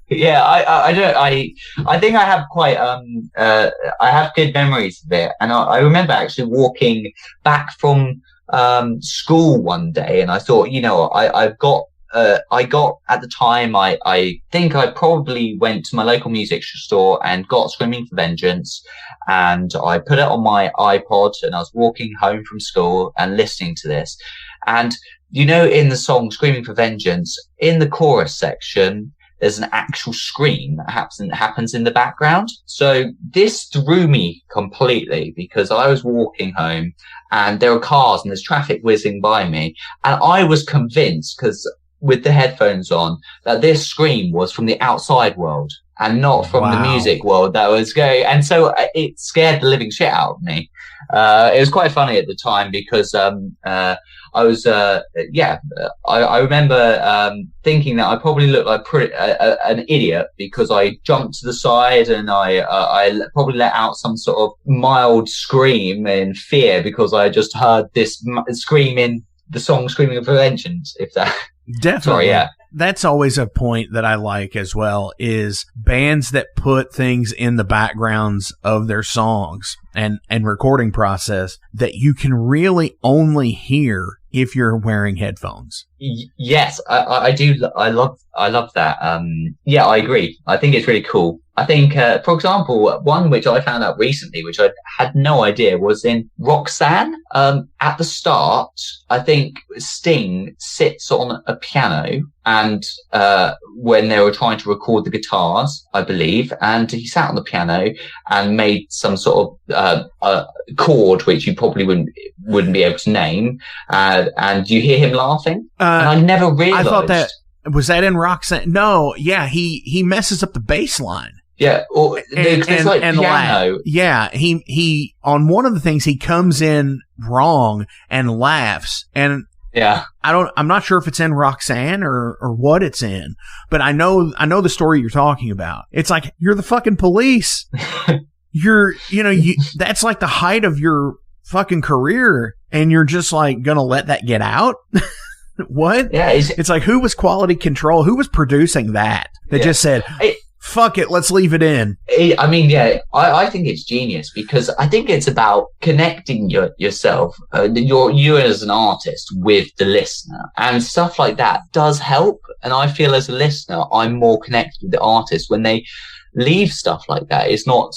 Yeah, I think I have quite I have good memories of it, and I remember actually walking back from school one day, and I thought, you know, I got at the time, I think I probably went to my local music store and got Screaming for Vengeance, and I put it on my iPod, and I was walking home from school and listening to this. And, you know, in the song Screaming for Vengeance, in the chorus section, there's an actual scream that happens in the background. So this threw me completely because I was walking home and there were cars and there's traffic whizzing by me. And I was convinced, because with the headphones on, that this scream was from the outside world and not from the music world that was going. And so it scared the living shit out of me. It was quite funny at the time because I was, I remember thinking that I probably looked like an idiot because I jumped to the side and I probably let out some sort of mild scream in fear because I just heard this scream in the song Screaming for Vengeance, if that... Definitely. Sorry, yeah. That's always a point that I like as well, is bands that put things in the backgrounds of their songs and recording process that you can really only hear if you're wearing headphones. Yes, I do. I love that. Yeah, I agree. I think it's really cool. I think, for example, one which I found out recently, which I had no idea, was in Roxanne. At the start, I think Sting sits on a piano and when they were trying to record the guitars, I believe, and he sat on the piano and made some sort of chord which you probably wouldn't be able to name, and you hear him laughing. And I never realized. I thought that was that in Roxanne. No, yeah, he messes up the bass line. Yeah, or it's like piano. Yeah, he on one of the things he comes in wrong and laughs, and yeah, I'm not sure if it's in Roxanne or what it's in, but I know the story you're talking about. It's like, you're the fucking police. That's like the height of your fucking career, and you're just like gonna let that get out. What? Yeah, it's like, who was quality control? Who was producing that? They just said, fuck it, let's leave it in. I think it's genius because I think it's about connecting yourself, you as an artist with the listener, and stuff like that does help. And I feel as a listener, I'm more connected with the artist when they leave stuff like that. It's not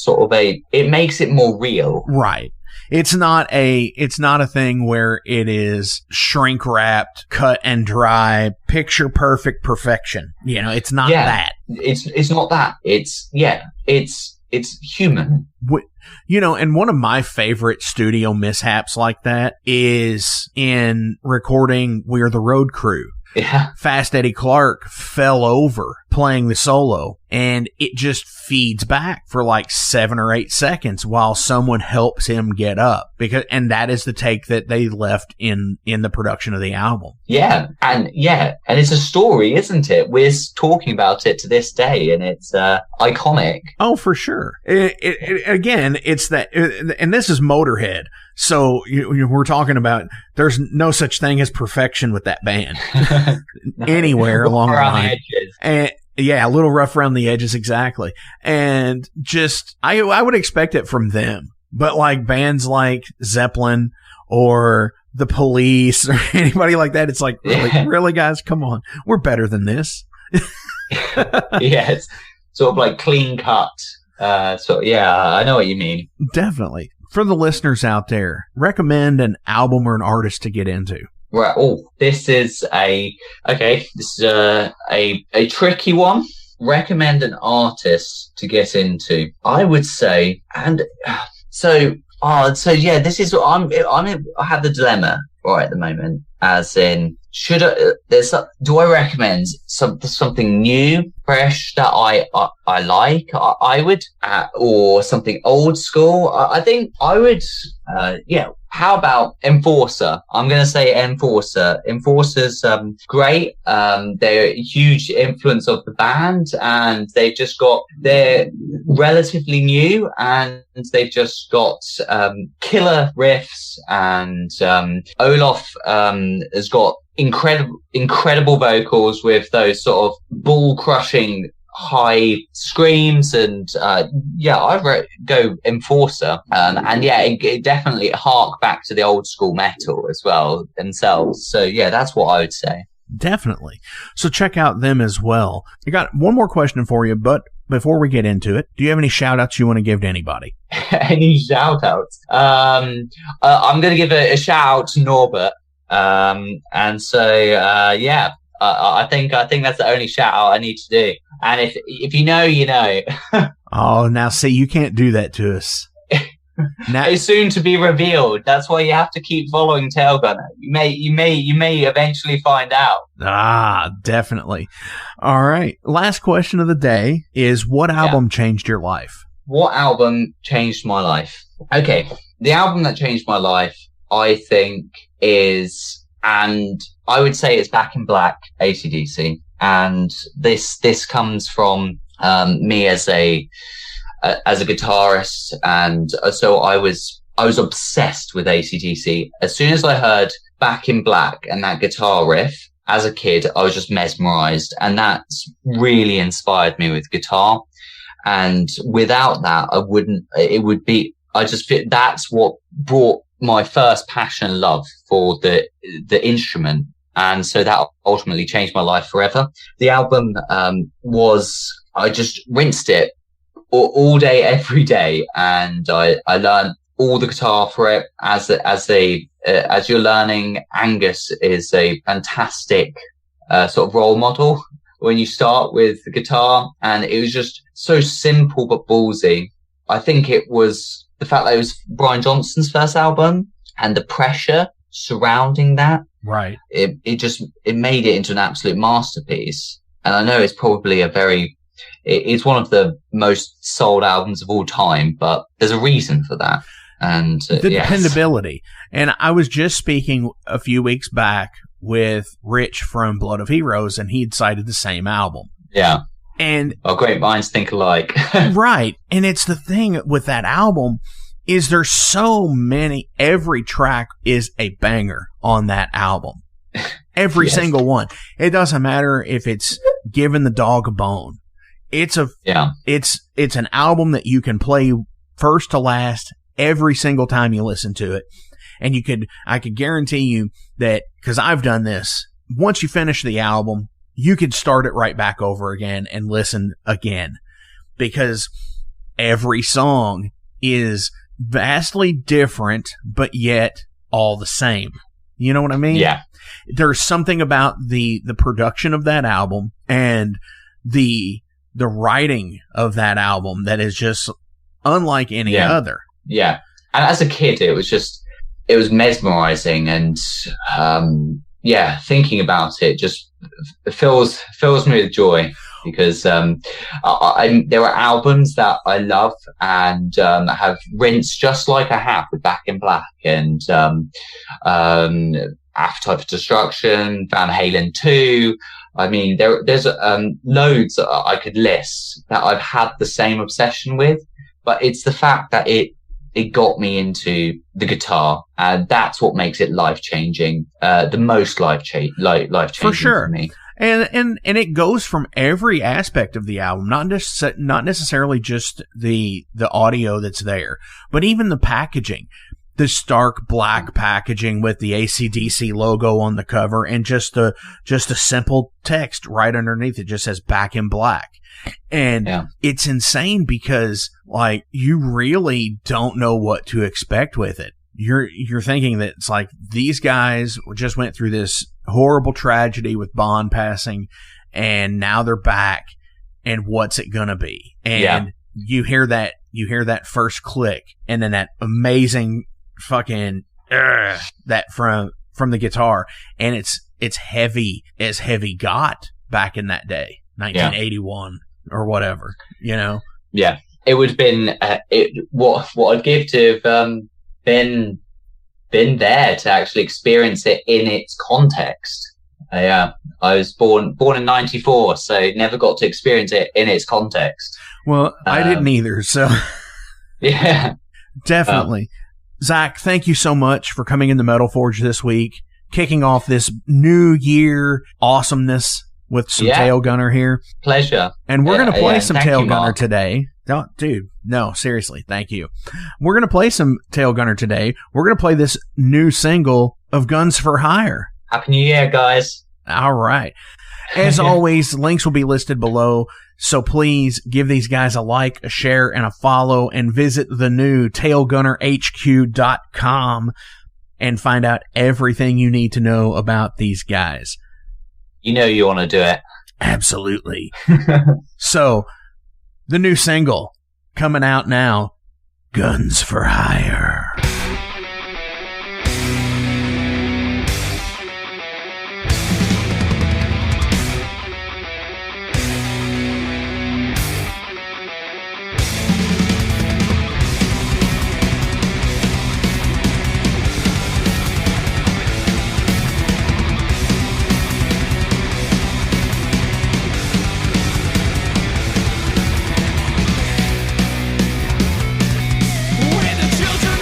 it makes it more real. Right. It's not a thing where it is shrink wrapped, cut and dry, picture perfect perfection. It's not that. It's not that. It's human. And one of my favorite studio mishaps like that is in recording We're the Road Crew. Yeah. Fast Eddie Clark fell over playing the solo, and it just feeds back for like 7 or 8 seconds while someone helps him get up, and that is the take that they left in the production of the album. And it's a story, isn't it? We're talking about it to this day, and it's iconic. Oh, for sure. Again, it's that, and this is Motorhead. So we're talking about there's no such thing as perfection with that band anywhere along the line. And a little rough around the edges, exactly. And just I would expect it from them, but like bands like Zeppelin or the Police or anybody like that, it's like really, guys, come on, we're better than this. It's sort of like clean cut. I know what you mean. Definitely. For the listeners out there, recommend an album or an artist to get into. Right. Oh, this is a tricky one. Recommend an artist to get into. I would say, this is what I have the dilemma right at the moment, as in, do I recommend something new, fresh that I like? I would, or something old school. I think I would, How about Enforcer? I'm going to say Enforcer. Enforcer's great. They're a huge influence of the band, and they're relatively new, and they've just got killer riffs, and Olof has got incredible vocals with those sort of ball crushing high screams, and I'd go Enforcer, it definitely hark back to the old school metal as well themselves. So that's what I would say. Definitely. So check out them as well. I got one more question for you, but before we get into it, do you have any shout outs you want to give to anybody? Any shout outs? I'm going to give a shout out to Norbert. I think that's the only shout out I need to do. And if you know, you know. Oh, now see, you can't do that to us. Now, it's soon to be revealed. That's why you have to keep following Tailgunner. You may eventually find out. Ah, definitely. All right. Last question of the day is, what album changed your life? What album changed my life? Okay. The album that changed my life, I think, is, and I would say it's Back in Black, AC/DC. And this comes from me as a guitarist, and so I was obsessed with AC/DC. As soon as I heard Back in Black and that guitar riff as a kid, I was just mesmerized, and that's really inspired me with guitar. And without that, that's what brought my first passion and love for the instrument. And so that ultimately changed my life forever. The album I just rinsed it all day, every day, and I learned all the guitar for it. As you're learning, Angus is a fantastic sort of role model when you start with the guitar, and it was just so simple but ballsy. I think it was the fact that it was Brian Johnson's first album and the pressure surrounding that. Right. It made it into an absolute masterpiece. And I know it's probably it's one of the most sold albums of all time, but there's a reason for that. And the dependability. And I was just speaking a few weeks back with Rich from Blood of Heroes, and he'd cited the same album. Yeah. And great minds think alike. Right. And it's the thing with that album is there's so many, every track is a banger on that album. Every single one. It doesn't matter if it's Giving the Dog a Bone. it's an album that you can play first to last every single time you listen to it. And I could guarantee you that, because I've done this, once you finish the album, you could start it right back over again and listen again, because every song is vastly different, but yet all the same. You know what I mean? Yeah. There's something about the production of that album and the writing of that album that is just unlike any other. Yeah. And as a kid, it was mesmerizing, and thinking about it just fills me with joy, because there are albums that I love and have rinsed just like I have with Back in Black and Appetite for Destruction, Van Halen 2. I mean, there's loads that I could list that I've had the same obsession with, but it's the fact that it got me into the guitar, and that's what makes it life-changing, the most life-changing for sure. for me. And it goes from every aspect of the album, not necessarily just the audio that's there, but even the packaging, the stark black packaging with the AC/DC logo on the cover, and just a simple text right underneath it just says Back in Black. And it's insane because, like, you really don't know what to expect with it. You're thinking that it's like these guys just went through this horrible tragedy with Bond passing, and now they're back, and what's it gonna be? And you hear that first click, and then that amazing fucking that from the guitar, and it's heavy as heavy got back in that day, 1981 or whatever, you know. Yeah, it would have been what I'd give to have been there to actually experience it in its context. I was born in 94, so never got to experience it in its context. Well, I didn't either, so yeah, definitely. Zach, thank you so much for coming into Metal Forge this week, kicking off this new year awesomeness with some Tailgunner here. Pleasure. And we're going to play some Tailgunner Mark. today. No, dude, no, seriously, thank you. We're going to play some Tailgunner today. We're going to play this new single of Guns for Hire. Happy New Year, guys. All right. As always, links will be listed below, so please give these guys a like, a share, and a follow, and visit the new tailgunnerhq.com and find out everything you need to know about these guys. You know you want to do it. Absolutely. So, the new single coming out now, Guns for Hire. We're the children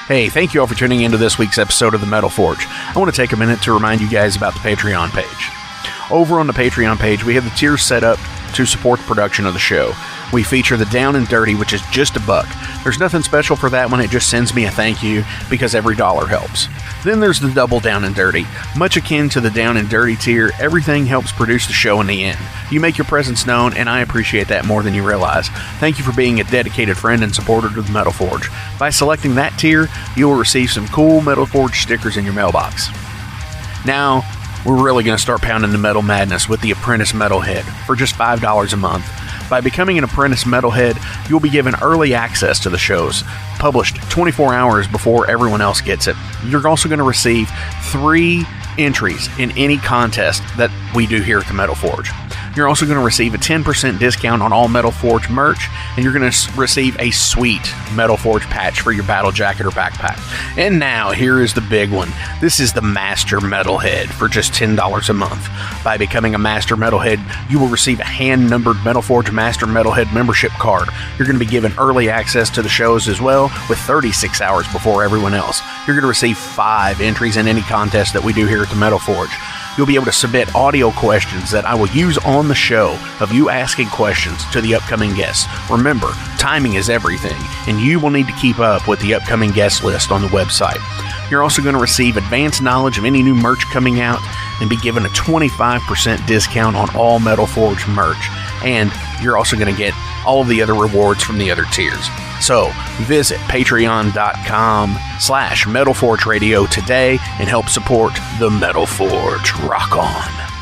Hey, thank you all for tuning into this week's episode of the Metal Forge. I want to take a minute to remind you guys about the Patreon page. Over on the Patreon page, we have the tiers set up to support the production of the show. We feature the Down and Dirty, which is just $1. There's nothing special for that one, it just sends me a thank you because every dollar helps. Then there's the Double Down and Dirty. Much akin to the Down and Dirty tier, everything helps produce the show in the end. You make your presence known, and I appreciate that more than you realize. Thank you for being a dedicated friend and supporter to the Metal Forge. By selecting that tier, you will receive some cool Metal Forge stickers in your mailbox. Now, we're really going to start pounding the metal madness with the Apprentice Metalhead for just $5 a month. By becoming an Apprentice Metalhead, you'll be given early access to the shows, published 24 hours before everyone else gets it. You're also going to receive 3 entries in any contest that we do here at the Metal Forge. You're also going to receive a 10% discount on all Metal Forge merch, and you're going to receive a sweet Metal Forge patch for your battle jacket or backpack. And now, here is the big one. This is the Master Metalhead for just $10 a month. By becoming a Master Metalhead, you will receive a hand-numbered Metal Forge Master Metalhead membership card. You're going to be given early access to the shows as well, with 36 hours before everyone else. You're going to receive 5 entries in any contest that we do here at the Metal Forge. You'll be able to submit audio questions that I will use on the show of you asking questions to the upcoming guests. Remember, timing is everything, and you will need to keep up with the upcoming guest list on the website. You're also going to receive advanced knowledge of any new merch coming out and be given a 25% discount on all Metal Forge merch. And you're also going to get all of the other rewards from the other tiers. So visit patreon.com/Metal Forge Radio today and help support the Metal Forge. Rock on.